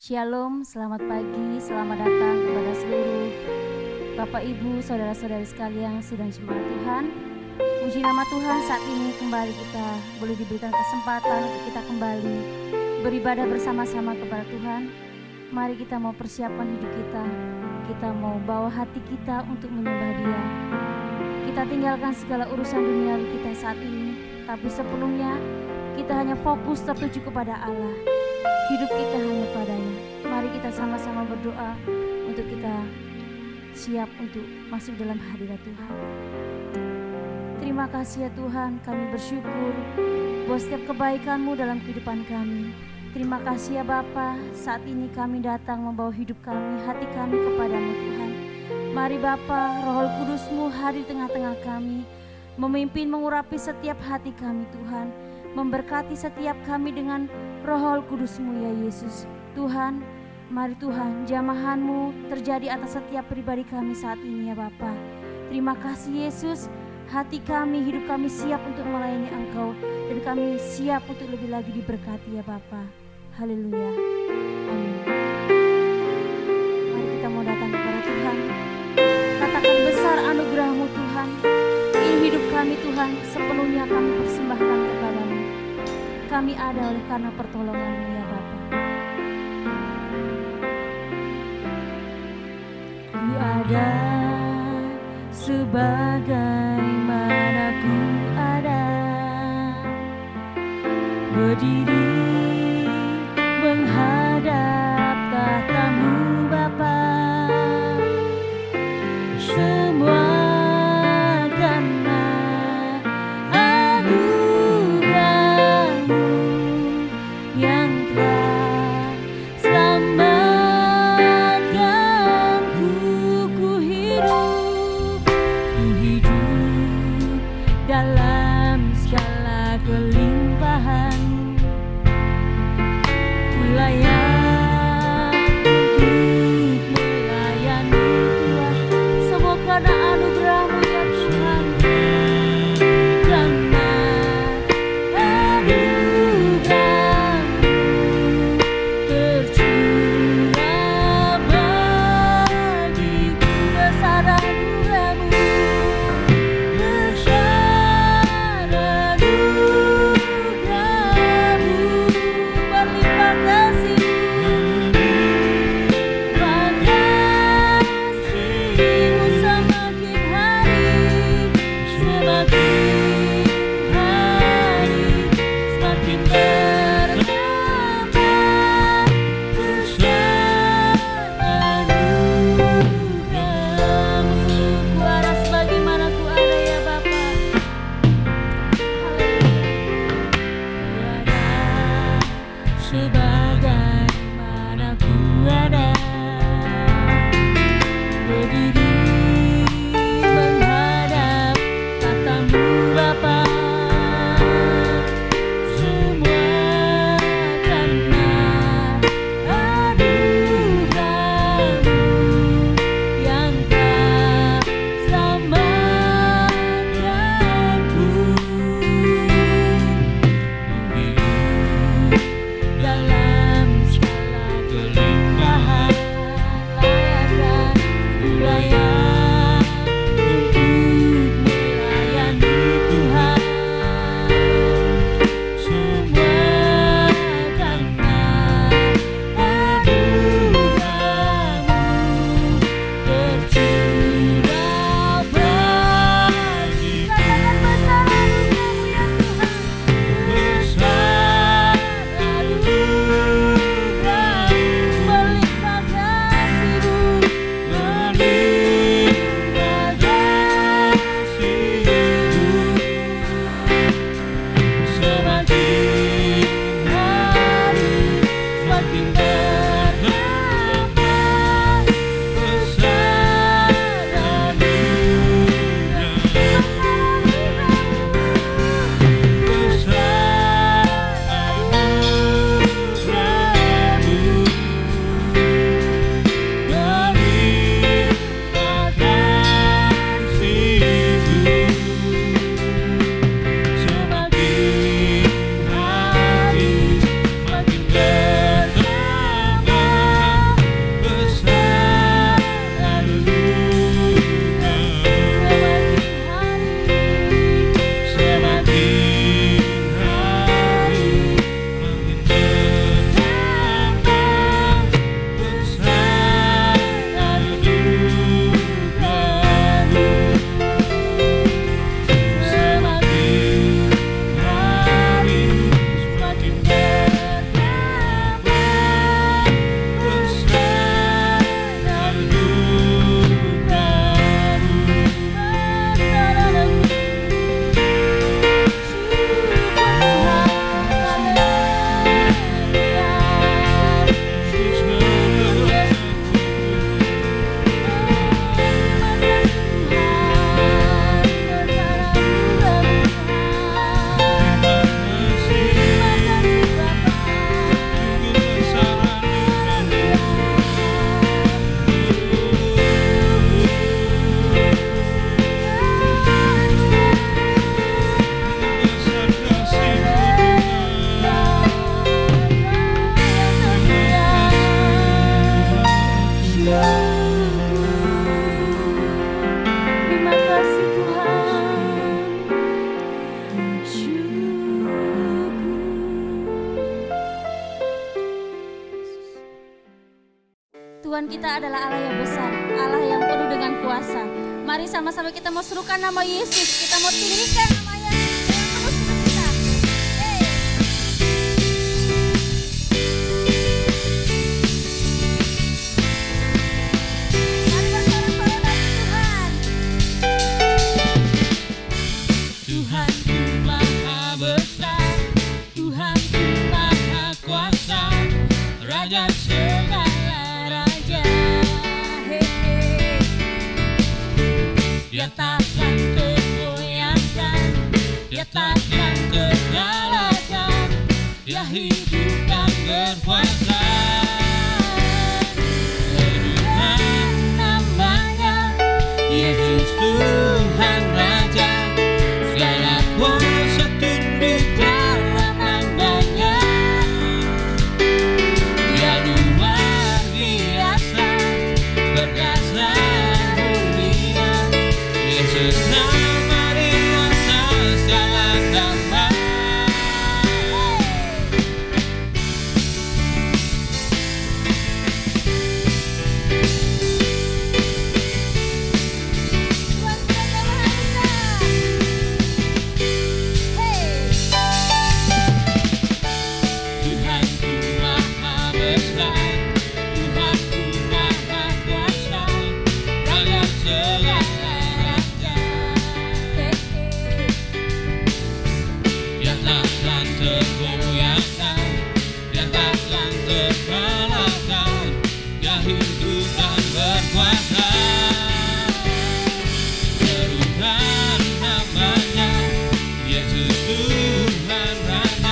Shalom, selamat pagi, selamat datang kepada seluruh Bapak Ibu, saudara-saudari sekalian yang sedang jemaat Tuhan. Puji nama Tuhan, saat ini kembali kita boleh diberikan kesempatan untuk kita kembali beribadah bersama-sama kepada Tuhan. Mari kita mau persiapkan hidup kita mau bawa hati kita untuk menyembah Dia. Kita tinggalkan segala urusan duniawi kita saat ini, tapi sepenuhnya kita hanya fokus tertuju kepada Allah. Hidup kita hanya padanya. Mari kita sama-sama berdoa untuk kita siap untuk masuk dalam hadirat Tuhan. Terima kasih ya Tuhan, kami bersyukur bahwa setiap kebaikan-Mu dalam kehidupan kami. Terima kasih ya Bapa, saat ini kami datang membawa hidup kami, hati kami kepadamu Tuhan. Mari Bapa, Roh Kudus-Mu hadir di tengah-tengah kami, memimpin mengurapi setiap hati kami Tuhan, memberkati setiap kami dengan Roh Kudus-Mu ya Yesus. Tuhan, mari Tuhan, jamahan-Mu terjadi atas setiap pribadi kami saat ini ya Bapa. Terima kasih Yesus, hati kami, hidup kami siap untuk melayani Engkau, dan kami siap untuk lebih lagi diberkati ya Bapa. Haleluya, amin. Mari kita mau datang kepada Tuhan, katakan besar anugerah-Mu Tuhan. Ini hidup kami Tuhan, sepenuhnya kami persembahkan kepadamu. Kami ada oleh karena pertolongan-Mu ya Bapa. Ku ada sebagaimana ku ada, berdiri menghadap tahta-Mu Bapa. Semua karena anugerah-Mu yang telah selamatkanku. Ku hidup dalam segala kelimpahan. Ku layak untuk melayani Tuhan, semua karena anugerah-Mu ya Tuhan. Karena anugerah-Mu tercurah bagiku, besar anugerah-Mu, besar anugerah-Mu, berlimpah kasih-Mu, kasih-Mu semakin hari, semakin bertambah. Besar anugerah-Mu, ku ada sebagaimana ku ada ya Bapa. Haleluya. Ku ada sebagaimana ku Tuhan kita adalah Allah yang besar, Allah yang penuh dengan kuasa. Mari sama-sama kita mau serukan nama Yesus, kita mau tinggikan namanya dengan penuh sukacita. Mari bersorak-sorak bagi Tuhan. Tuhanku maha besar, Tuhanku maha kuasa, Raja segala raja. Dia takkan tergoyahkan, dia takkan terkalahkan, dia hidup dan berkuasa. Serukan namanya, Yesus Tuhan Raja, segala kuasa tunduk dalam namanya. Dia luar biasa, perkasa mulia, Yesus nama di atas segala nama. Tuhan Raja Maha Besar. Tuhanku maha besar, Tuhanku maha kuasa, Raja segala raja. Dia takkan tergoyahkan, dia takkan terkalahkan, dia hidup dan berkuasa. Serukan namanya, Yesus Tuhan Raja,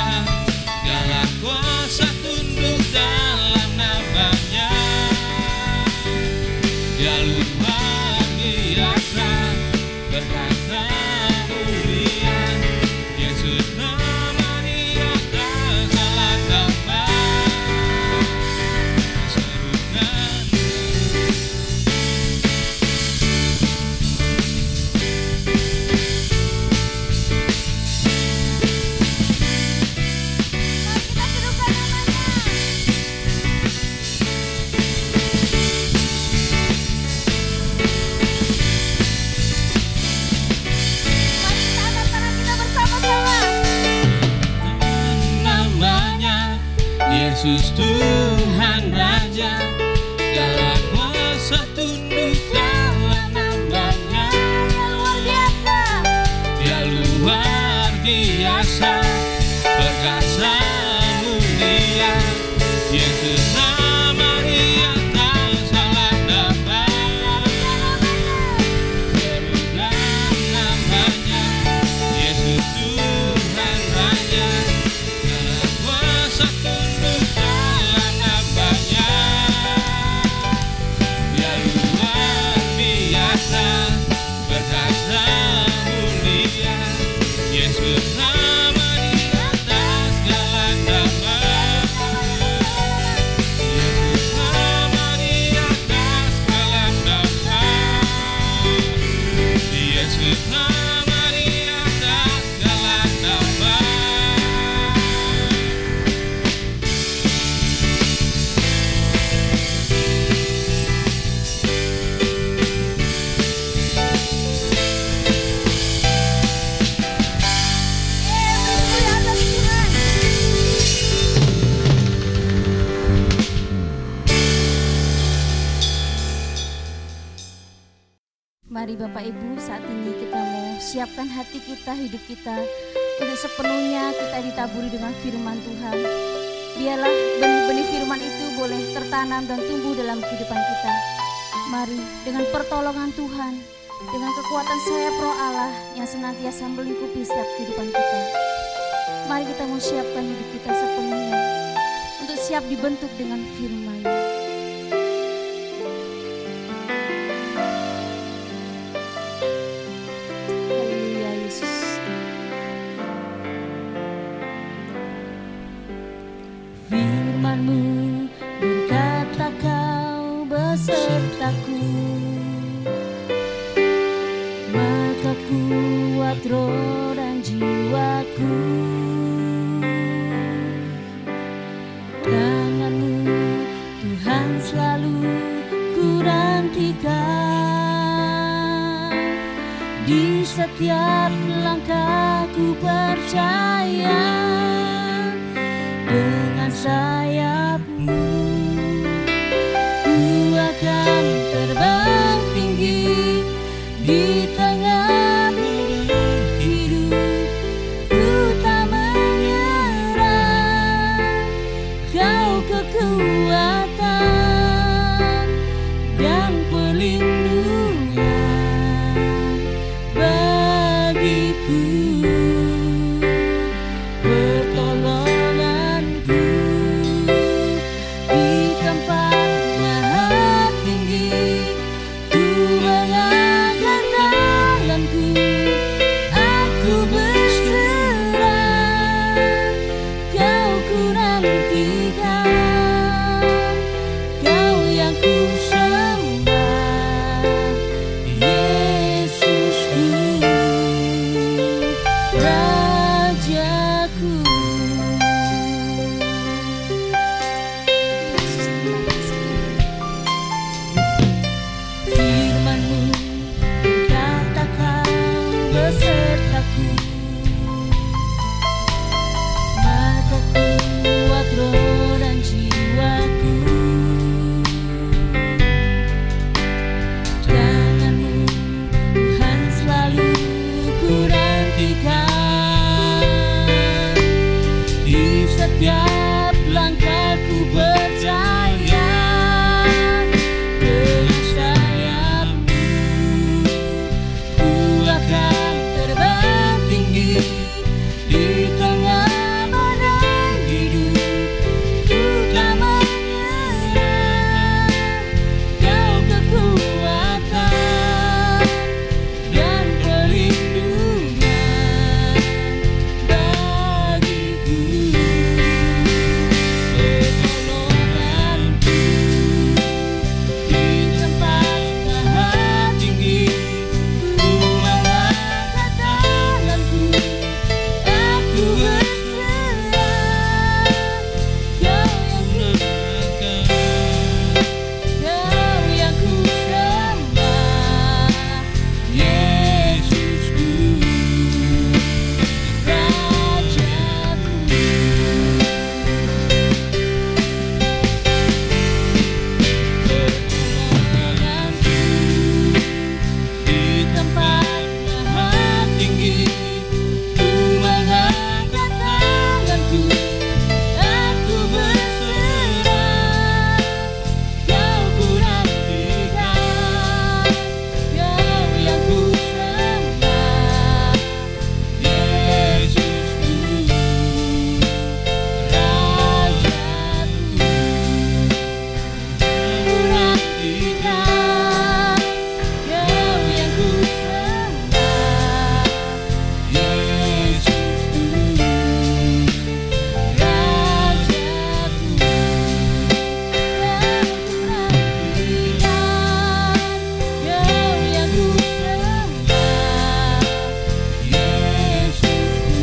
segala kuasa tunduk dalam namanya. Dia luar biasa, berkata mulia, Yesus nama di atas segala nama. Serukan Mari kita serukan namanya. Mari kita angkat tangan kita bersama-sama. namanya, Yesus Tuhan Raja, segala kuasa tunduk dalam namanya. Dia luar biasa. Dia luar biasa, perkasa mulia, Yesus nama di atas segala nama. Serukan namanya, Yesus Tuhan Raja, segala kuasa tunduk dalam namanya. Dia luar biasa, perkasa mulia, Yesus nama di atas segala nama. Yesus nama di atas segala nama. Yesus nama di atas segala nama. Bersyukur atas Tuhan. Mari Bapak Ibu, saat ini kita mau siapkan hati kita, hidup kita untuk sepenuhnya kita ditaburi dengan firman Tuhan. Biarlah benih-benih firman itu boleh tertanam dan tumbuh dalam kehidupan kita. Mari dengan pertolongan Tuhan, dengan kekuatan sayap Roh Allah yang senantiasa melingkupi setiap kehidupan kita. Mari kita mau siapkan hidup kita sepenuhnya untuk siap dibentuk dengan firman. Haleluya Yesus. Firman-Mu berkata Kau besertaku, maka kuat roh dan jiwaku. Tangan-Mu Tuhan selalu setiap langkahku percaya dengan sayap-Mu ku akan terbang tinggi di tengah badai hidup. Ku tak menyerah, Kau kekuatan dan perlindungan bagiku, pertolonganku di tempat maha tinggi. Ku mengangkat tanganku, aku berserah, Kau ku nantikan, Kau yang ku sembah, Yesusku, Rajaku. Firman-Mu katakan besertaku, maka kuat roh dan jiwaku. Tangan-Mu Tuhan selalu ku nantikan, di setiap langkahku percaya dengan sayap-Mu ku akan terbang tinggi di tengah badai hidup. Ku tak menyerah, Kau kekuatan dan perlindungan bagiku, pertolonganku di tempat maha tinggi. Ku mengangkat tanganku, aku berserah, Kau yang ku sembah, Yesusku, Rajaku. Pertolonganku di tempat maha tinggi. Ku mengangkat tanganku, aku berserah, Kau ku nantikan, Kau yang ku sembah, Yesusku, Rajaku. Ku nantikan, Kau yang ku sembah, Yesusku, Rajaku. Ku nantikan, Kau yang ku sembah, Yesusku,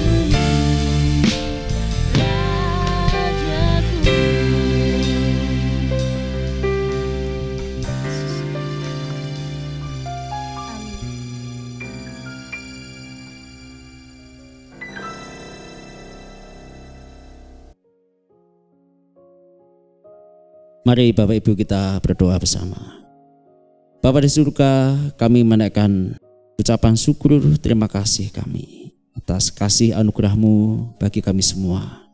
Rajaku. Mari Bapak Ibu kita berdoa bersama. Bapa di surga, kami menaikkan ucapan syukur terima kasih kami atas kasih anugerah-Mu bagi kami semua.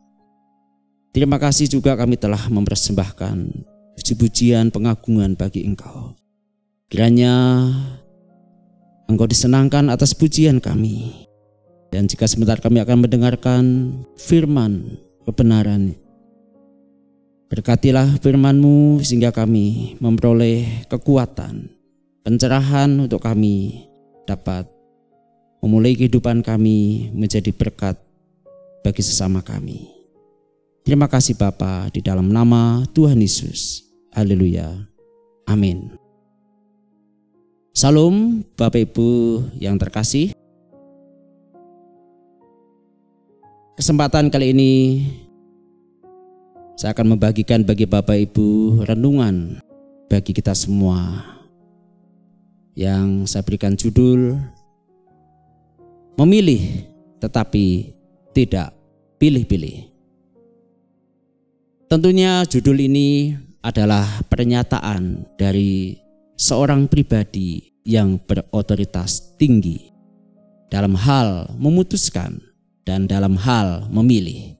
Terima kasih juga kami telah mempersembahkan puji-pujian pengagungan bagi Engkau. Kiranya Engkau disenangkan atas pujian kami. Dan jika sebentar kami akan mendengarkan firman kebenaran, berkatilah firman-Mu sehingga kami memperoleh kekuatan, pencerahan untuk kami dapat memulai kehidupan kami menjadi berkat bagi sesama kami. Terima kasih Bapa, di dalam nama Tuhan Yesus. Haleluya. Amin. Salam Bapak Ibu yang terkasih. Kesempatan kali ini saya akan membagikan bagi Bapak Ibu renungan bagi kita semua yang saya berikan judul memilih tetapi tidak pilih-pilih. Tentunya judul ini adalah pernyataan dari seorang pribadi yang berotoritas tinggi dalam hal memutuskan dan dalam hal memilih.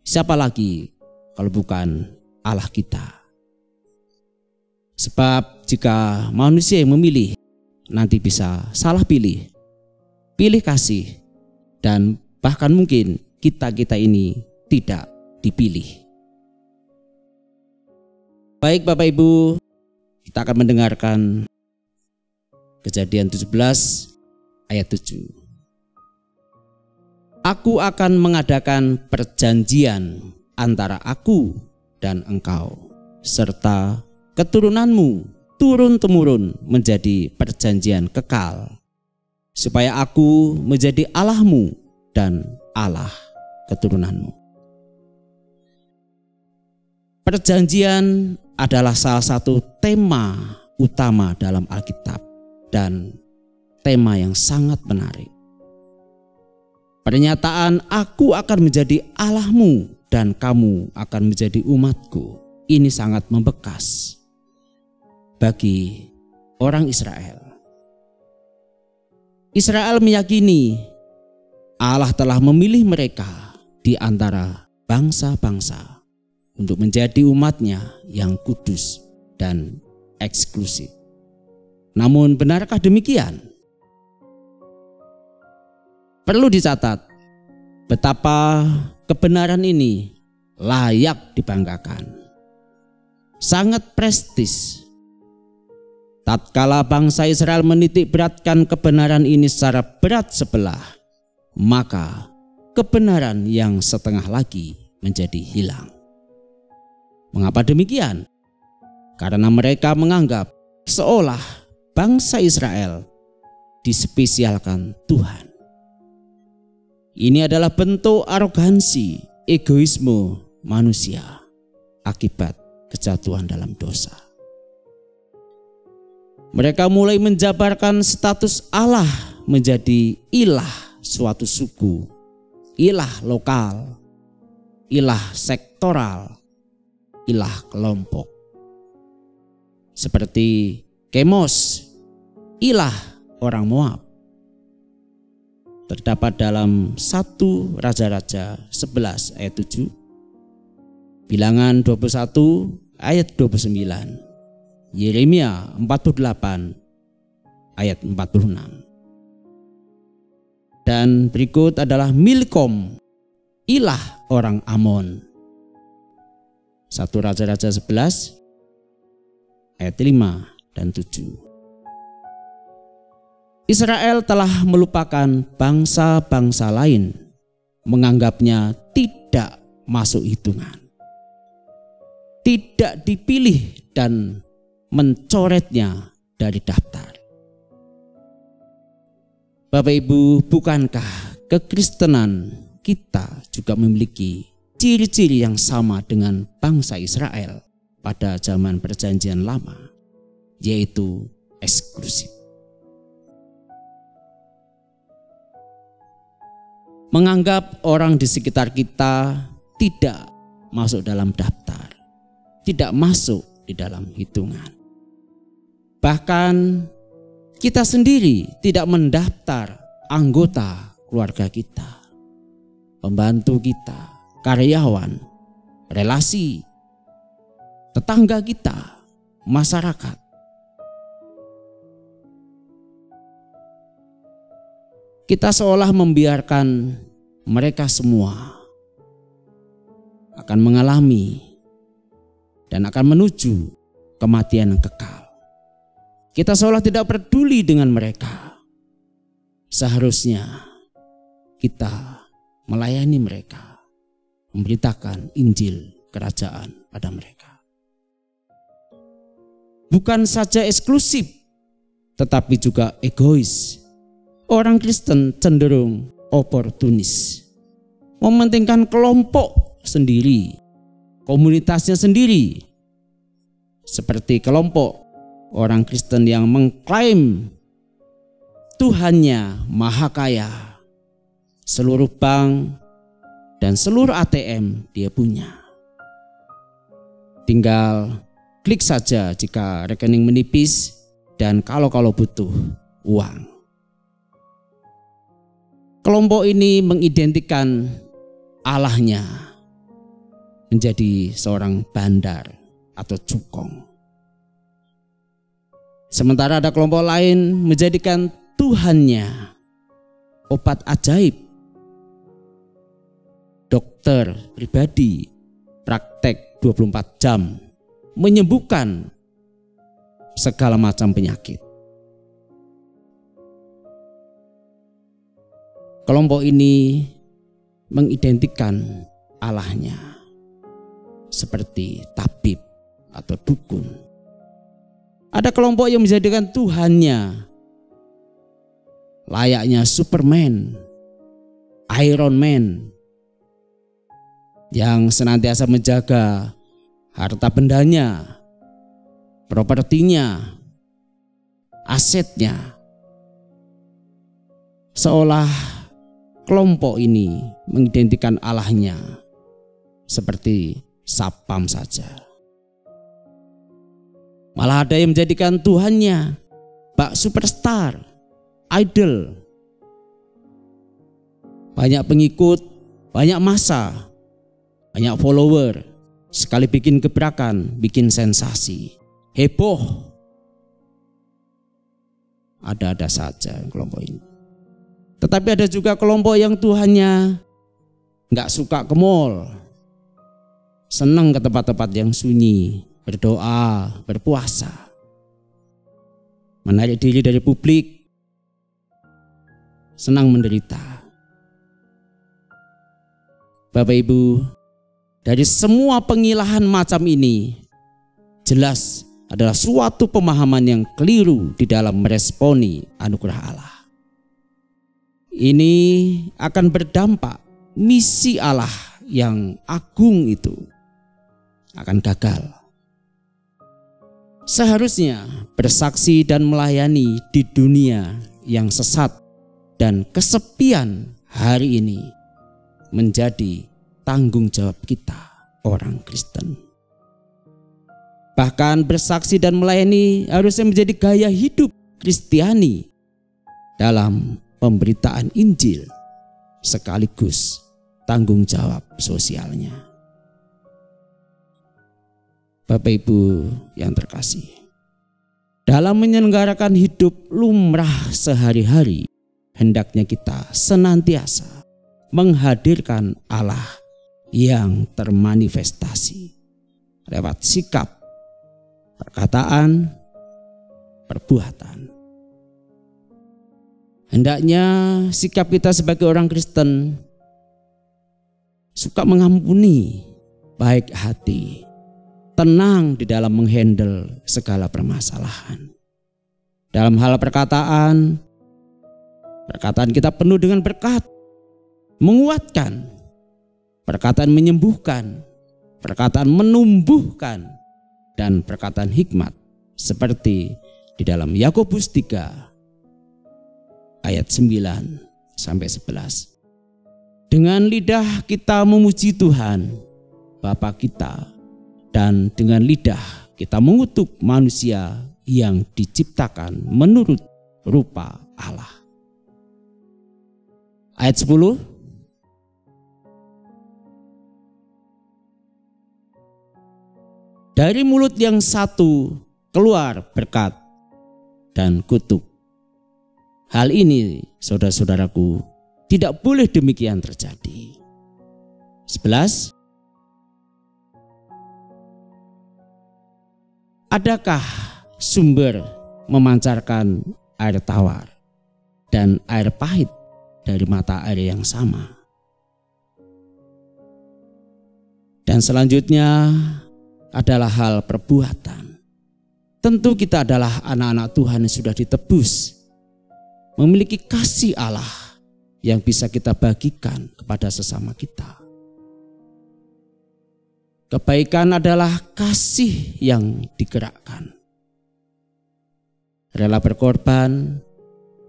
Siapa lagi kalau bukan Allah kita? Sebab jika manusia yang memilih, nanti bisa salah pilih, pilih kasih, dan bahkan mungkin kita ini tidak dipilih. Baik Bapak Ibu, kita akan mendengarkan Kejadian 17 ayat 7. Aku akan mengadakan perjanjian antara aku dan engkau, serta keturunanmu turun-temurun menjadi perjanjian kekal, supaya aku menjadi Allahmu dan Allah keturunanmu. Perjanjian adalah salah satu tema utama dalam Alkitab dan tema yang sangat menarik. Pernyataan aku akan menjadi Allahmu dan kamu akan menjadi umatku, ini sangat membekas bagi orang Israel. Israel meyakini Allah telah memilih mereka di antara bangsa-bangsa untuk menjadi umatnya yang kudus dan eksklusif. Namun benarkah demikian? Perlu dicatat betapa kebenaran ini layak dibanggakan. Sangat prestis. Tatkala bangsa Israel menitik beratkan kebenaran ini secara berat sebelah, maka kebenaran yang setengah lagi menjadi hilang. Mengapa demikian? Karena mereka menganggap seolah bangsa Israel dispesialkan Tuhan. Ini adalah bentuk arogansi, egoisme manusia akibat kejatuhan dalam dosa. Mereka mulai menjabarkan status Allah menjadi ilah suatu suku, ilah lokal, ilah sektoral, ilah kelompok. Seperti Kemos, ilah orang Moab. Terdapat dalam 1 Raja-Raja 11 ayat 7, Bilangan 21 ayat 29, Yeremia 48 ayat 46. Dan berikut adalah Milkom, ilah orang Amon. 1 Raja-Raja 11 ayat 5 dan 7. Israel telah melupakan bangsa-bangsa lain, menganggapnya tidak masuk hitungan, tidak dipilih dan mencoretnya dari daftar. Bapak Ibu, bukankah kekristenan kita juga memiliki ciri-ciri yang sama dengan bangsa Israel pada zaman Perjanjian Lama, yaitu eksklusif. Menganggap orang di sekitar kita tidak masuk dalam daftar, tidak masuk di dalam hitungan. Bahkan kita sendiri tidak mendaftar anggota keluarga kita, pembantu kita, karyawan, relasi, tetangga kita, masyarakat. Kita seolah membiarkan mereka semua akan mengalami dan akan menuju kematian yang kekal. Kita seolah tidak peduli dengan mereka. Seharusnya kita melayani mereka, memberitakan Injil kerajaan pada mereka. Bukan saja eksklusif, tetapi juga egois. Orang Kristen cenderung oportunis, mementingkan kelompok sendiri, komunitasnya sendiri. Seperti kelompok orang Kristen yang mengklaim Tuhannya maha kaya. Seluruh bank dan seluruh ATM dia punya. Tinggal klik saja jika rekening menipis dan kalau butuh uang. Kelompok ini mengidentikan Allahnya menjadi seorang bandar atau cukong. Sementara ada kelompok lain menjadikan Tuhannya obat ajaib, dokter pribadi, praktek 24 jam, menyembuhkan segala macam penyakit. Kelompok ini mengidentikan Allahnya seperti tabib atau dukun. Ada kelompok yang menjadikan Tuhannya layaknya Superman, Iron Man, yang senantiasa menjaga harta bendanya, propertinya, asetnya. Seolah kelompok ini mengidentikan Allahnya seperti sapam saja. Malah ada yang menjadikan Tuhannya bak superstar, idol. Banyak pengikut, banyak massa, banyak follower. Sekali bikin gebrakan, bikin sensasi, heboh. Ada-ada saja kelompok ini. Tetapi ada juga kelompok yang Tuhannya nggak suka ke mall, senang ke tempat-tempat yang sunyi, berdoa, berpuasa, menarik diri dari publik, senang menderita. Bapak Ibu, dari semua pengilahan macam ini jelas adalah suatu pemahaman yang keliru di dalam meresponi anugerah Allah. Ini akan berdampak misi Allah yang agung itu akan gagal. Seharusnya bersaksi dan melayani di dunia yang sesat dan kesepian hari ini menjadi tanggung jawab kita orang Kristen. Bahkan bersaksi dan melayani harusnya menjadi gaya hidup Kristiani dalam pemberitaan Injil sekaligus tanggung jawab sosialnya. Bapak Ibu yang terkasih, dalam menyelenggarakan hidup lumrah sehari-hari, hendaknya kita senantiasa menghadirkan Allah yang termanifestasi lewat sikap, perkataan, perbuatan. Hendaknya sikap kita sebagai orang Kristen suka mengampuni, baik hati, tenang di dalam menghandle segala permasalahan. Dalam hal perkataan kita penuh dengan berkat, menguatkan, perkataan menyembuhkan, perkataan menumbuhkan, dan perkataan hikmat seperti di dalam Yakobus 3 ayat 9 sampai 11. Dengan lidah kita memuji Tuhan Bapa kita, dan dengan lidah kita mengutuk manusia yang diciptakan menurut rupa Allah. Ayat 10. Dari mulut yang satu keluar berkat dan kutuk. Hal ini, saudara-saudaraku, tidak boleh demikian terjadi. 11. Adakah sumber memancarkan air tawar dan air pahit dari mata air yang sama? Dan selanjutnya adalah hal perbuatan. Tentu kita adalah anak-anak Tuhan yang sudah ditebus, memiliki kasih Allah yang bisa kita bagikan kepada sesama kita. Kebaikan adalah kasih yang digerakkan. Rela berkorban,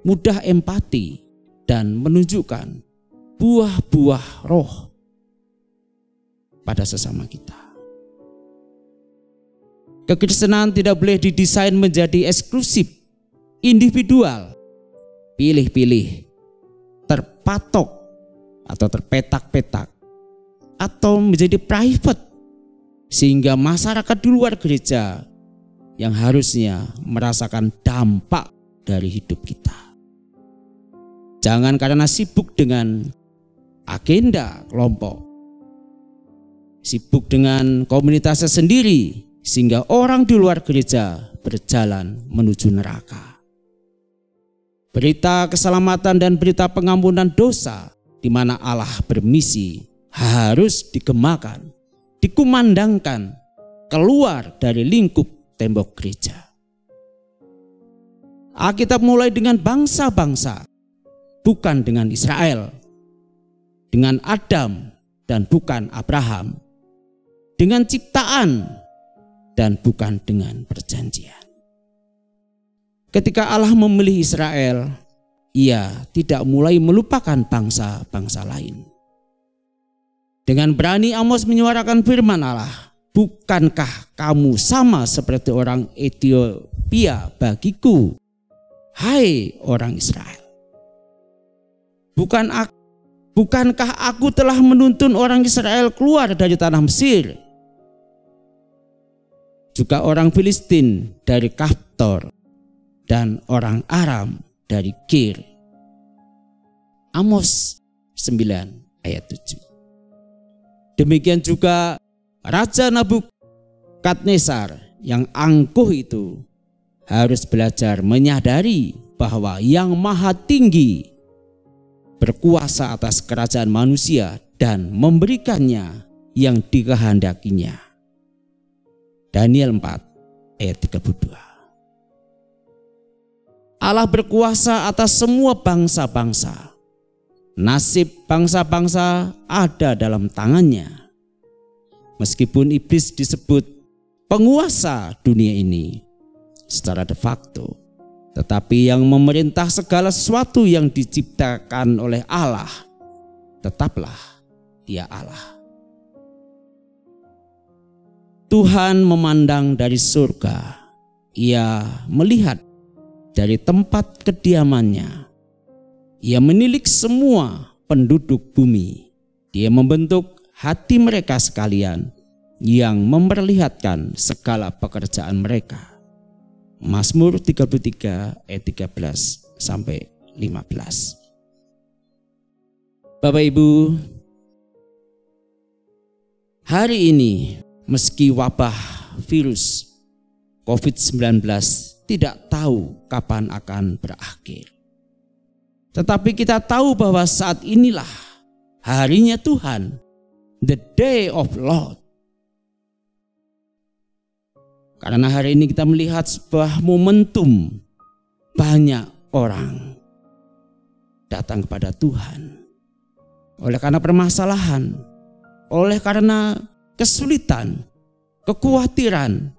mudah empati, dan menunjukkan buah-buah roh pada sesama kita. Kekristenan tidak boleh didesain menjadi eksklusif, individual, pilih-pilih, terpatok atau terpetak-petak, atau menjadi private, sehingga masyarakat di luar gereja yang harusnya merasakan dampak dari hidup kita. Jangan karena sibuk dengan agenda kelompok, sibuk dengan komunitasnya sendiri, sehingga orang di luar gereja berjalan menuju neraka. Berita keselamatan dan berita pengampunan dosa di mana Allah bermisi harus digemakan, dikumandangkan keluar dari lingkup tembok gereja. Alkitab mulai dengan bangsa-bangsa, bukan dengan Israel, dengan Adam dan bukan Abraham, dengan ciptaan dan bukan dengan perjanjian. Ketika Allah memilih Israel, Ia tidak mulai melupakan bangsa-bangsa lain. Dengan berani Amos menyuarakan firman Allah, "Bukankah kamu sama seperti orang Ethiopia bagiku, hai orang Israel? Bukankah aku telah menuntun orang Israel keluar dari tanah Mesir? Juga orang Filistin dari Kaftor dan orang Aram dari Kir." Amos 9 ayat 7. Demikian juga Raja Nabukadnezar yang angkuh itu harus belajar menyadari bahwa Yang Maha Tinggi berkuasa atas kerajaan manusia dan memberikannya yang dikehendakinya. Daniel 4 ayat 32. Allah berkuasa atas semua bangsa-bangsa. Nasib bangsa-bangsa ada dalam tangannya. Meskipun iblis disebut penguasa dunia ini secara de facto, tetapi yang memerintah segala sesuatu yang diciptakan oleh Allah, tetaplah Dia Allah. Tuhan memandang dari surga. Ia melihat dari tempat kediamannya. Ia menilik semua penduduk bumi. Dia membentuk hati mereka sekalian yang memperlihatkan segala pekerjaan mereka. Mazmur 33 ayat 13 sampai 15. Bapak Ibu, hari ini meski wabah virus COVID-19 tidak tahu kapan akan berakhir, tetapi kita tahu bahwa saat inilah harinya Tuhan, the day of Lord. Karena hari ini kita melihat sebuah momentum, banyak orang datang kepada Tuhan oleh karena permasalahan, oleh karena kesulitan, kekhawatiran,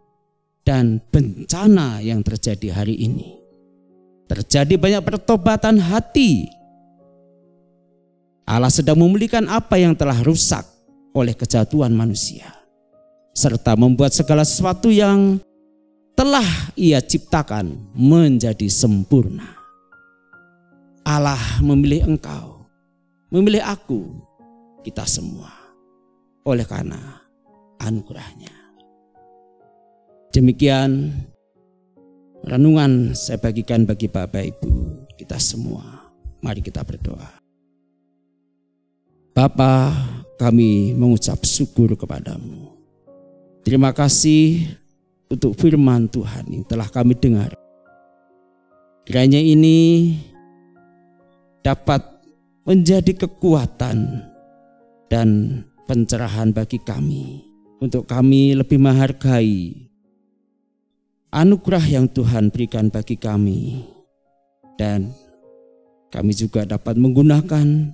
dan bencana yang terjadi hari ini. Terjadi banyak pertobatan hati. Allah sedang memulihkan apa yang telah rusak oleh kejatuhan manusia, serta membuat segala sesuatu yang telah Ia ciptakan menjadi sempurna. Allah memilih engkau, memilih aku, kita semua, oleh karena anugerahnya. Demikian renungan saya bagikan bagi Bapak Ibu kita semua. Mari kita berdoa. Bapa, kami mengucap syukur kepadamu. Terima kasih untuk firman Tuhan yang telah kami dengar. Kiranya ini dapat menjadi kekuatan dan pencerahan bagi kami, untuk kami lebih menghargai anugerah yang Tuhan berikan bagi kami, dan kami juga dapat menggunakan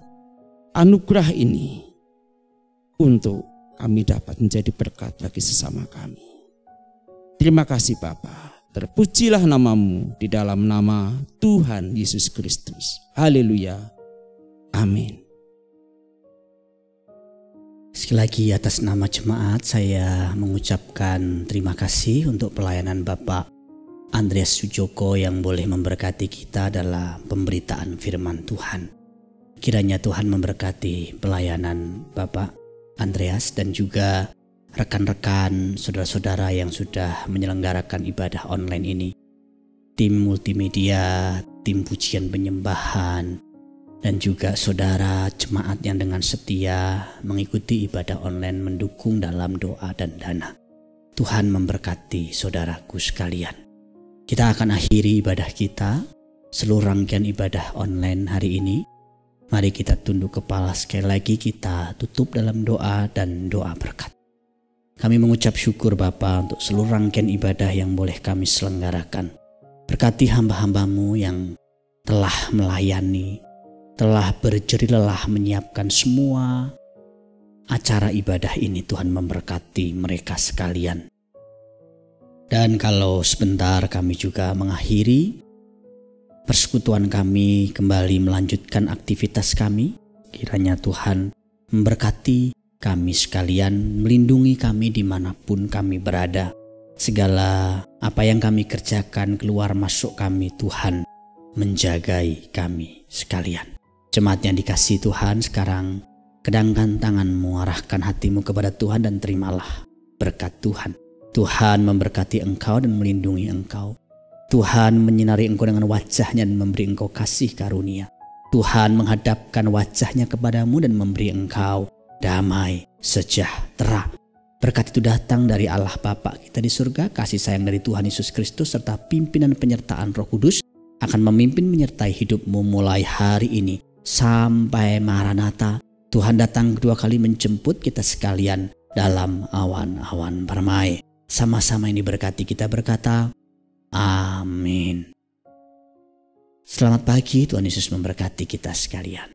anugerah ini untuk kami dapat menjadi berkat bagi sesama kami. Terima kasih Bapa, Terpujilah namamu di dalam nama Tuhan Yesus Kristus. Haleluya. Amin. Sekali lagi atas nama jemaat saya mengucapkan terima kasih untuk pelayanan Bapak Andreas Sujoko yang boleh memberkati kita dalam pemberitaan firman Tuhan. Kiranya Tuhan memberkati pelayanan Bapak Andreas dan juga rekan-rekan saudara-saudara yang sudah menyelenggarakan ibadah online ini. Tim multimedia, tim pujian penyembahan, dan juga saudara jemaat yang dengan setia mengikuti ibadah online mendukung dalam doa dan dana. Tuhan memberkati saudaraku sekalian. Kita akan akhiri ibadah kita, seluruh rangkaian ibadah online hari ini. Mari kita tunduk kepala sekali lagi, kita tutup dalam doa dan doa berkat. Kami mengucap syukur Bapa untuk seluruh rangkaian ibadah yang boleh kami selenggarakan. Berkati hamba-hambamu yang telah melayani, telah berjerih lelah menyiapkan semua acara ibadah ini. Tuhan memberkati mereka sekalian. Dan kalau sebentar kami juga mengakhiri persekutuan kami, kembali melanjutkan aktivitas kami, kiranya Tuhan memberkati kami sekalian, melindungi kami dimanapun kami berada. Segala apa yang kami kerjakan, keluar masuk kami, Tuhan menjagai kami sekalian. Jemaat yang dikasihi Tuhan, sekarang kedangkan tanganmu, arahkan hatimu kepada Tuhan dan terimalah berkat Tuhan. Tuhan memberkati engkau dan melindungi engkau. Tuhan menyinari engkau dengan wajahnya dan memberi engkau kasih karunia. Tuhan menghadapkan wajahnya kepadamu dan memberi engkau damai sejahtera. Berkat itu datang dari Allah Bapa kita di surga, kasih sayang dari Tuhan Yesus Kristus, serta pimpinan penyertaan Roh Kudus akan memimpin menyertai hidupmu mulai hari ini sampai Maranatha. Tuhan datang kedua kali menjemput kita sekalian dalam awan-awan permai. Sama-sama ini berkati kita berkata, amin. Selamat pagi, Tuhan Yesus memberkati kita sekalian.